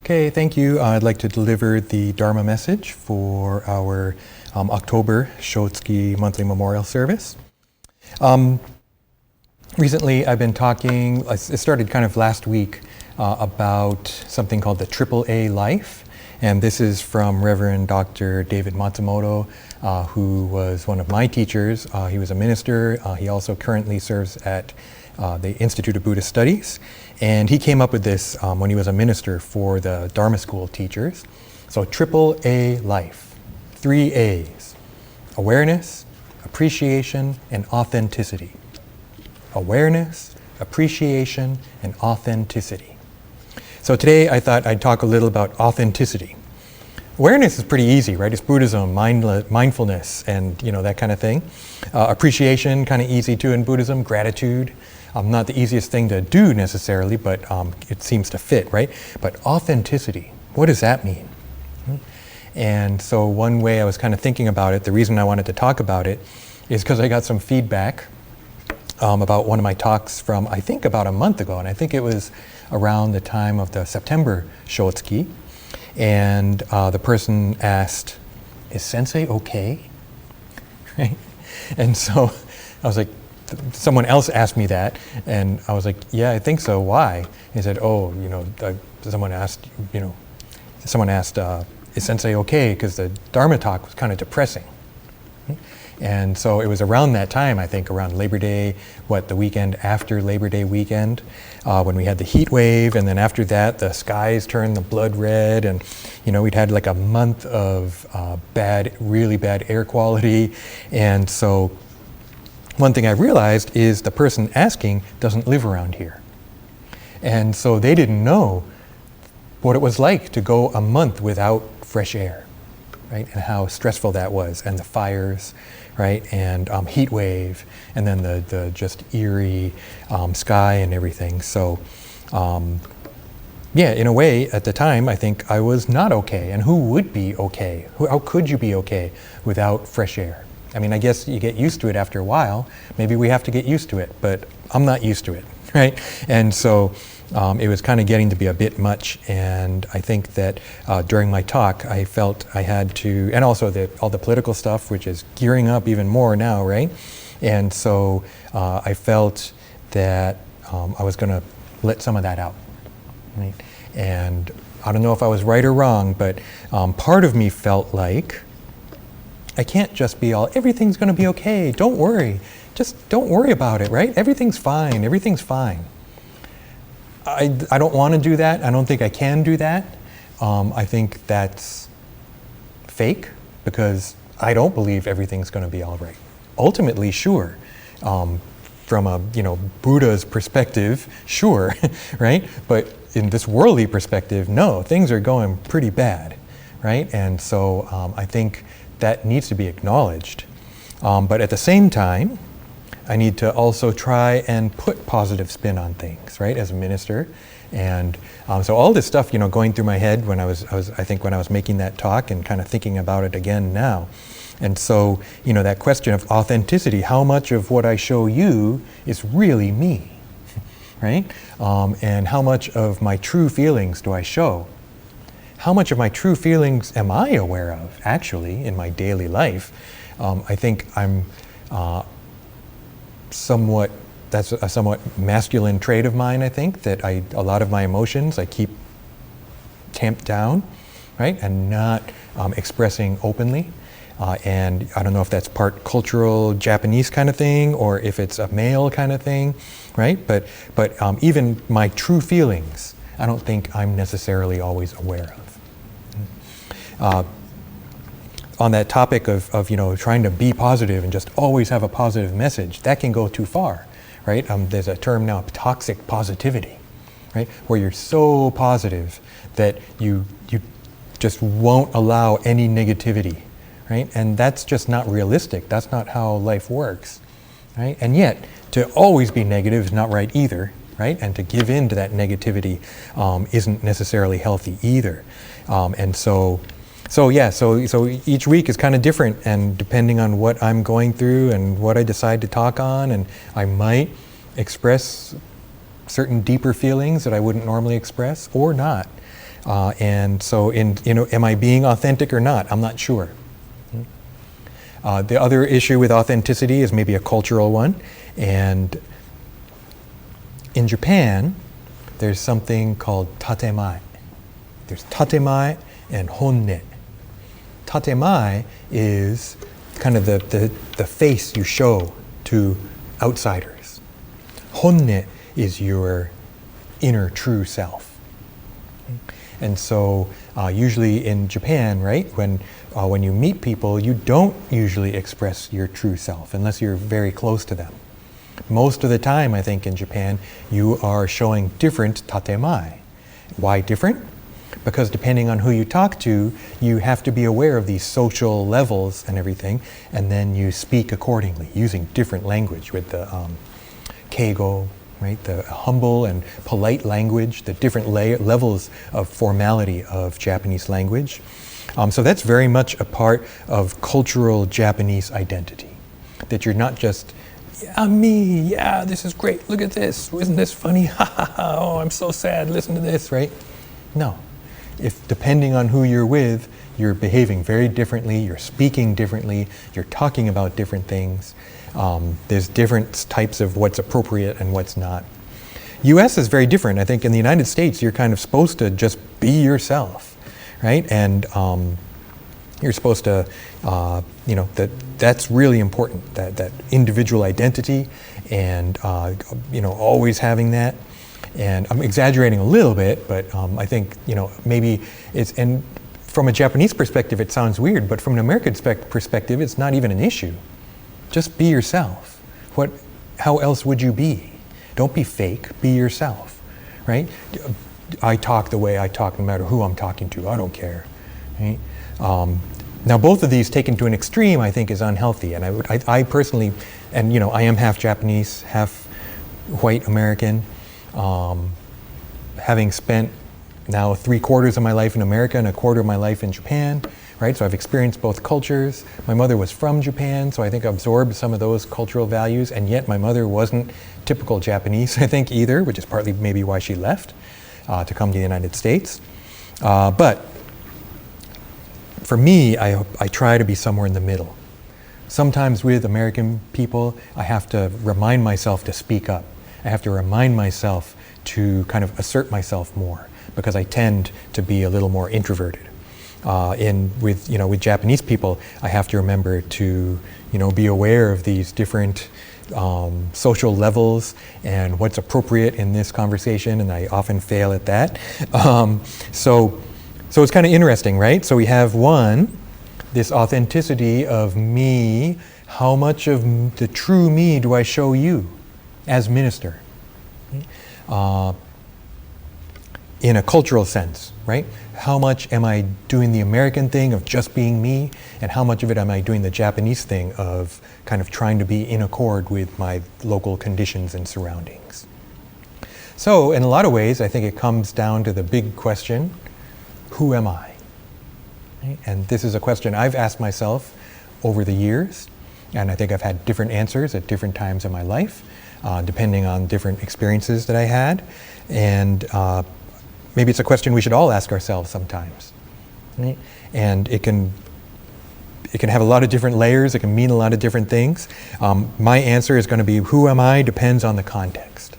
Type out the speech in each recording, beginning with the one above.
Okay, thank you. I'd like to deliver the Dharma message for our October Shotsuki monthly memorial service. Recently, I've been talking, it started kind of last week, about something called the AAA life. And this is from Reverend Dr. David Matsumoto, who was one of my teachers. He was a minister. He also currently serves at the Institute of Buddhist Studies. And he came up with this when he was a minister for the Dharma school teachers. So AAA life, 3 A's: awareness, appreciation, and authenticity. Awareness, appreciation, and authenticity. So today I thought I'd talk a little about authenticity. Awareness is pretty easy, right? It's Buddhism, mindfulness, and that kind of thing. Appreciation, kind of easy too in Buddhism. Gratitude, not the easiest thing to do necessarily, but it seems to fit, right? But authenticity, what does that mean? And so one way I was kind of thinking about it, the reason I wanted to talk about it, is because I got some feedback about one of my talks from, I think, about a month ago, and I think it was around the time of the September Shotsuki. And the person asked, "Is Sensei okay?" Right? And so I was like, someone else asked me that, and I was like, "Yeah, I think so. Why?" He said, "Oh, someone asked, is Sensei okay?" Because the Dharma talk was kind of depressing. And so it was around that time, I think, around Labor Day, the weekend after Labor Day weekend, when we had the heat wave, and then after that, the skies turned the blood red, and we'd had like a month of really bad air quality. And so one thing I realized is the person asking doesn't live around here. And so they didn't know what it was like to go a month without fresh air, right? And how stressful that was, and the fires, right? And heat wave, and then the just eerie sky and everything. So in a way, at the time, I think I was not okay. And who would be okay? How could you be okay without fresh air? I mean, I guess you get used to it after a while. Maybe we have to get used to it, but I'm not used to it, right? And so it was kind of getting to be a bit much, and I think that during my talk, I felt I had to, and also all the political stuff, which is gearing up even more now, right? And so I felt that I was going to let some of that out, right? And I don't know if I was right or wrong, but part of me felt like I can't just be everything's going to be okay, don't worry. Just don't worry about it, right? Everything's fine, everything's fine. I don't want to do that. I don't think I can do that. I think that's fake, because I don't believe everything's going to be all right. Ultimately, sure. From a Buddha's perspective, sure, right? But in this worldly perspective, no, things are going pretty bad, right? And so I think that needs to be acknowledged. But at the same time, I need to also try and put positive spin on things, right, as a minister. And so all this stuff, going through my head when I was making that talk, and kind of thinking about it again now. And so, that question of authenticity, how much of what I show you is really me, right? And how much of my true feelings do I show? How much of my true feelings am I aware of, actually, in my daily life? I think I'm that's a somewhat masculine trait of mine, I think, that a lot of my emotions I keep tamped down, right, and not expressing openly. And I don't know if that's part cultural Japanese kind of thing, or if it's a male kind of thing, right? But even my true feelings, I don't think I'm necessarily always aware of. On that topic of trying to be positive and just always have a positive message, that can go too far, right? There's a term now, toxic positivity, right? Where you're so positive that you just won't allow any negativity, right? And that's just not realistic. That's not how life works, right? And yet, to always be negative is not right either, right? And to give in to that negativity isn't necessarily healthy either. And so each week is kind of different, and depending on what I'm going through and what I decide to talk on, and I might express certain deeper feelings that I wouldn't normally express or not. And so, am I being authentic or not? I'm not sure. The other issue with authenticity is maybe a cultural one. And in Japan, there's something called tatemae. There's tatemae and honne. Tatemae is kind of the face you show to outsiders. Honne is your inner true self. And so usually in Japan, right, when you meet people, you don't usually express your true self unless you're very close to them. Most of the time, I think in Japan, you are showing different tatemae. Why different? Because depending on who you talk to, you have to be aware of these social levels and everything, and then you speak accordingly, using different language with the keigo, right? The humble and polite language, the different levels of formality of Japanese language. So that's very much a part of cultural Japanese identity. That you're not just, yeah, me, yeah, this is great, look at this, isn't this funny? Ha ha ha, oh, I'm so sad, listen to this, right? No. If depending on who you're with, you're behaving very differently, you're speaking differently, you're talking about different things. There's different types of what's appropriate and what's not. US is very different. I think in the United States, you're kind of supposed to just be yourself, right? And you're supposed to, that's really important, that individual identity and, always having that. And I'm exaggerating a little bit, but I think, maybe it's, and from a Japanese perspective, it sounds weird, but from an American perspective, it's not even an issue. Just be yourself. How else would you be? Don't be fake, be yourself, right? I talk the way I talk no matter who I'm talking to, I don't care, right? Now both of these taken to an extreme, I think, is unhealthy. And I personally, and I am half Japanese, half white American, having spent now 3/4 of my life in America and 1/4 of my life in Japan, right? So I've experienced both cultures. My mother was from Japan, so I think I absorbed some of those cultural values, and yet my mother wasn't typical Japanese, I think, either, which is partly maybe why she left to come to the United States. But for me, I try to be somewhere in the middle. Sometimes with American people, I have to remind myself to speak up. I have to remind myself to kind of assert myself more, because I tend to be a little more introverted. With Japanese people, I have to remember to be aware of these different social levels and what's appropriate in this conversation, and I often fail at that. So it's kind of interesting, right? So we have this authenticity of me. How much of the true me do I show you as minister? In a cultural sense, right? How much am I doing the American thing of just being me, and how much of it am I doing the Japanese thing of kind of trying to be in accord with my local conditions and surroundings? So in a lot of ways, I think it comes down to the big question, who am I? Right? And this is a question I've asked myself over the years, and I think I've had different answers at different times in my life, depending on different experiences that I had. And maybe it's a question we should all ask ourselves sometimes. Right? And it can have a lot of different layers, it can mean a lot of different things. My answer is going to be, who am I depends on the context.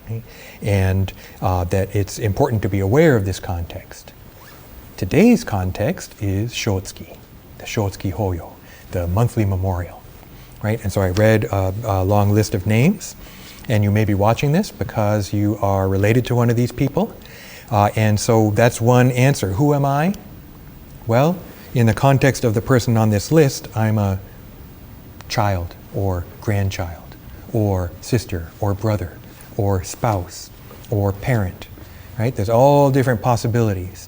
Right? And that it's important to be aware of this context. Today's context is Shotsuki, the Shotsuki Hoyo, the monthly memorial. Right? And so I read a long list of names, and you may be watching this because you are related to one of these people. And so that's one answer. Who am I? Well, in the context of the person on this list, I'm a child or grandchild or sister or brother or spouse or parent, right? There's all different possibilities.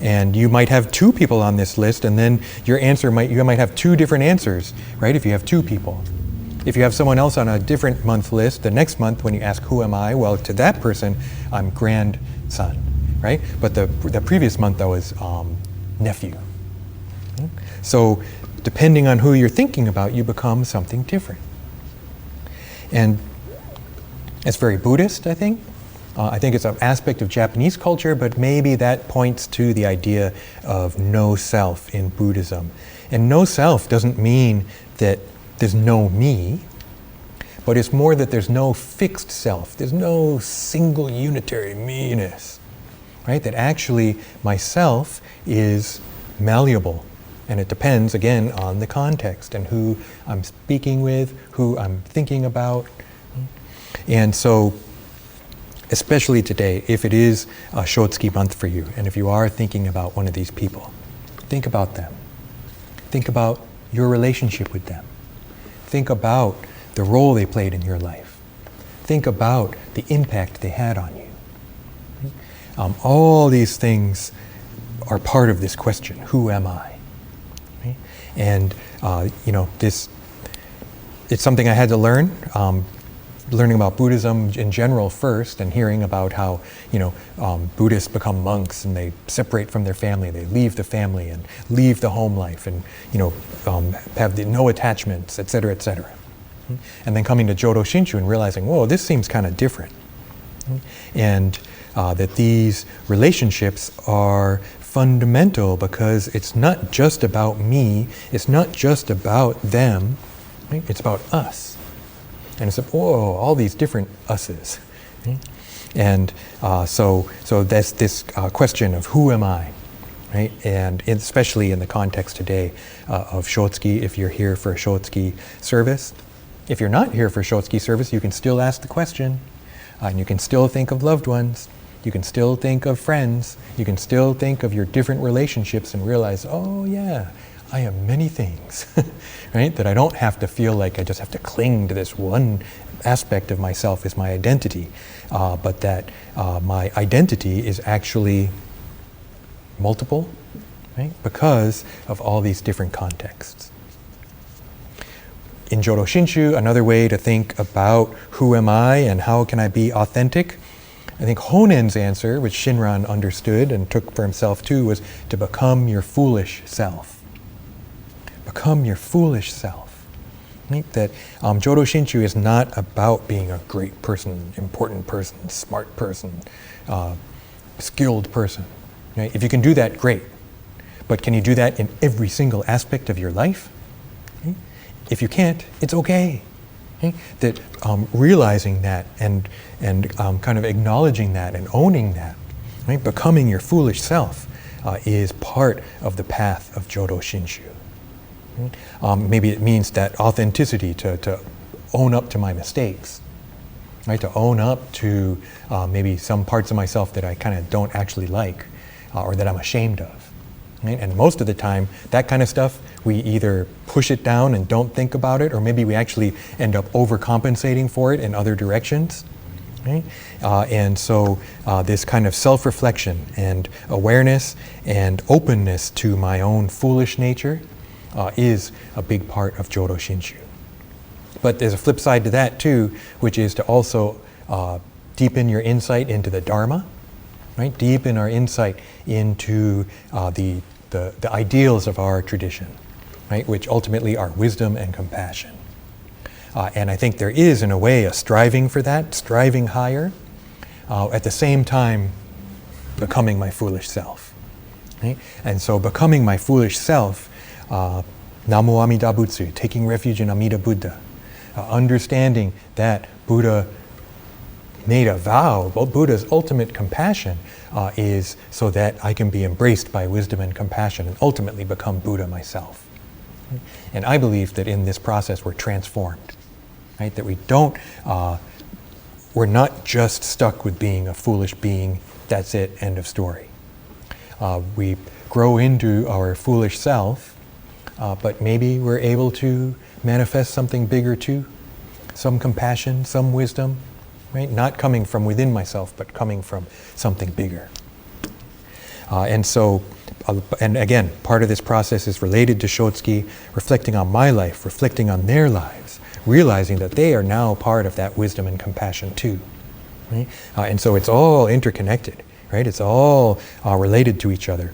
And you might have two people on this list, and then your answer you might have two different answers, right? If you have two people. If you have someone else on a different month list, the next month when you ask, who am I? Well, to that person, I'm grandson, right? But the previous month, I was nephew. So depending on who you're thinking about, you become something different. And it's very Buddhist, I think. I think it's an aspect of Japanese culture, but maybe that points to the idea of no self in Buddhism. And no self doesn't mean that there's no me, but it's more that there's no fixed self. There's no single unitary me-ness, right? That actually myself is malleable. And it depends, again, on the context and who I'm speaking with, who I'm thinking about. And so, especially today, if it is a Shotsuki month for you, and if you are thinking about one of these people, think about them. Think about your relationship with them. Think about the role they played in your life. Think about the impact they had on you. All these things are part of this question, who am I? Right? And, it's something I had to learn. Learning about Buddhism in general first, and hearing about how Buddhists become monks and they separate from their family, they leave the family and leave the home life, and have no attachments, etc., etc. And then coming to Jodo Shinshu and realizing, whoa, this seems kind of different, and that these relationships are fundamental because it's not just about me, it's not just about them, right? It's about us. And it's whoa, all these different uses. Right? And so that's this question of who am I, right? And especially in the context today of Shotsuki, if you're here for a Shotsuki service. If you're not here for Shotsuki service, you can still ask the question, and you can still think of loved ones, you can still think of friends, you can still think of your different relationships and realize, oh yeah, I am many things, right? That I don't have to feel like I just have to cling to this one aspect of myself as my identity, but that my identity is actually multiple, right? Because of all these different contexts. In Jodo Shinshu, another way to think about who am I and how can I be authentic, I think Honen's answer, which Shinran understood and took for himself too, was to become your foolish self. Become your foolish self. Right? That Jodo Shinshu is not about being a great person, important person, smart person, skilled person. Right? If you can do that, great. But can you do that in every single aspect of your life? Right? If you can't, it's okay. Okay? That realizing that and kind of acknowledging that and owning that, right? Becoming your foolish self is part of the path of Jodo Shinshu. Right? Maybe it means that authenticity to own up to my mistakes, right? To own up to maybe some parts of myself that I kind of don't actually like or that I'm ashamed of. Right? And most of the time, that kind of stuff, we either push it down and don't think about it, or maybe we actually end up overcompensating for it in other directions. Right? And so this kind of self-reflection and awareness and openness to my own foolish nature is a big part of Jodo Shinshu. But there's a flip side to that too, which is to also deepen your insight into the Dharma, right? Deepen our insight into the ideals of our tradition, right? Which ultimately are wisdom and compassion. And I think there is, in a way, a striving for that, striving higher, at the same time becoming my foolish self. Right? And so becoming my foolish self, Namo Amida Butsu, taking refuge in Amida Buddha, understanding that Buddha made a vow, well, Buddha's ultimate compassion is so that I can be embraced by wisdom and compassion and ultimately become Buddha myself. And I believe that in this process we're transformed, right? That we're not just stuck with being a foolish being, that's it, end of story. We grow into our foolish self, but maybe we're able to manifest something bigger too, some compassion, some wisdom, right? Not coming from within myself, but coming from something bigger. And again, part of this process is related to Shotsuki, reflecting on my life, reflecting on their lives, realizing that they are now part of that wisdom and compassion too. Right? And so it's all interconnected, right? It's all related to each other.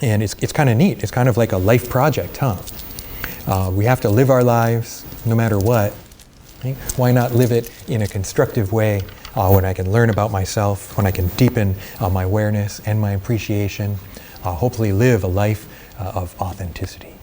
And it's kind of neat. It's kind of like a life project, huh? We have to live our lives no matter what. Right? Why not live it in a constructive way when I can learn about myself, when I can deepen my awareness and my appreciation, hopefully live a life of authenticity.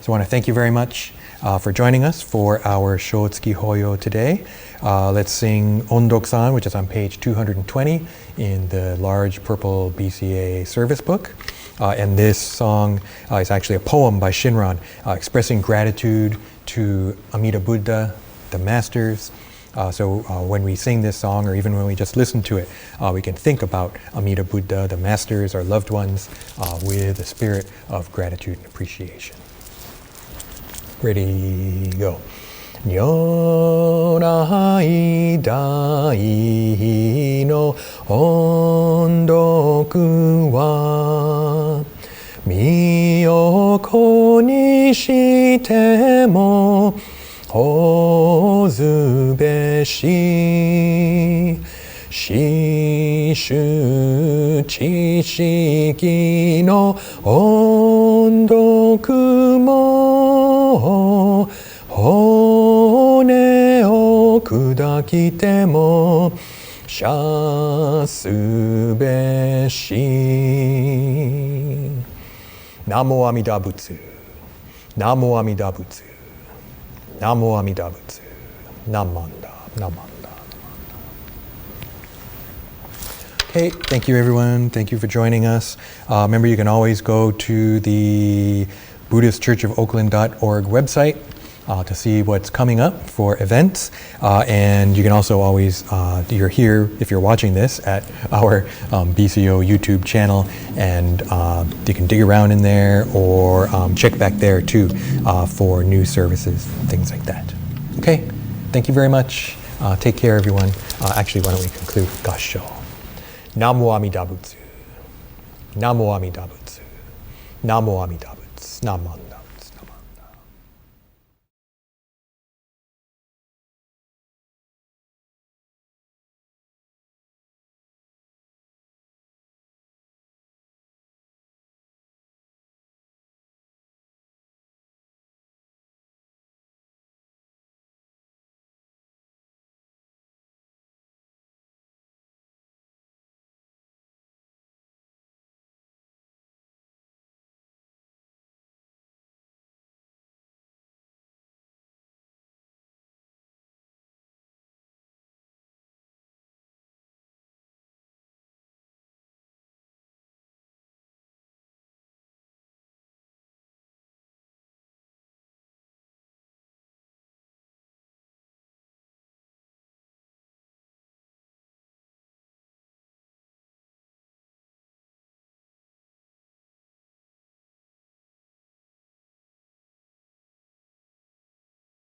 So I want to thank you very much for joining us for our Shotsuki Hoyo today. Let's sing Ondok-san, which is on page 220 in the large purple BCA service book. And this song is actually a poem by Shinran expressing gratitude to Amida Buddha, the masters. So when we sing this song, or even when we just listen to it, we can think about Amida Buddha, the masters, our loved ones, with a spirit of gratitude and appreciation. Ready, go. Nyorai dai no ondoku wa miyoko ni shite mo hozu beshi shishu chishiki no ondoku mo hone o kudakite mo shasu beshi. Namo Amida Butsu. Namo Amida Butsu. Namo Amida Butsu. Namanda. Namanda. Okay, thank you everyone. Thank you for joining us. Remember, you can always go to the BuddhistChurchofOakland.org website to see what's coming up for events. And you can also always, you're here, if you're watching this, at our BCO YouTube channel, and you can dig around in there or check back there too for new services, things like that. Okay, thank you very much. Take care, everyone. Actually, why don't we conclude Gassho. Namo Amida Butsu. Namo Amida Butsu. Namo Amida Butsu. Namanda.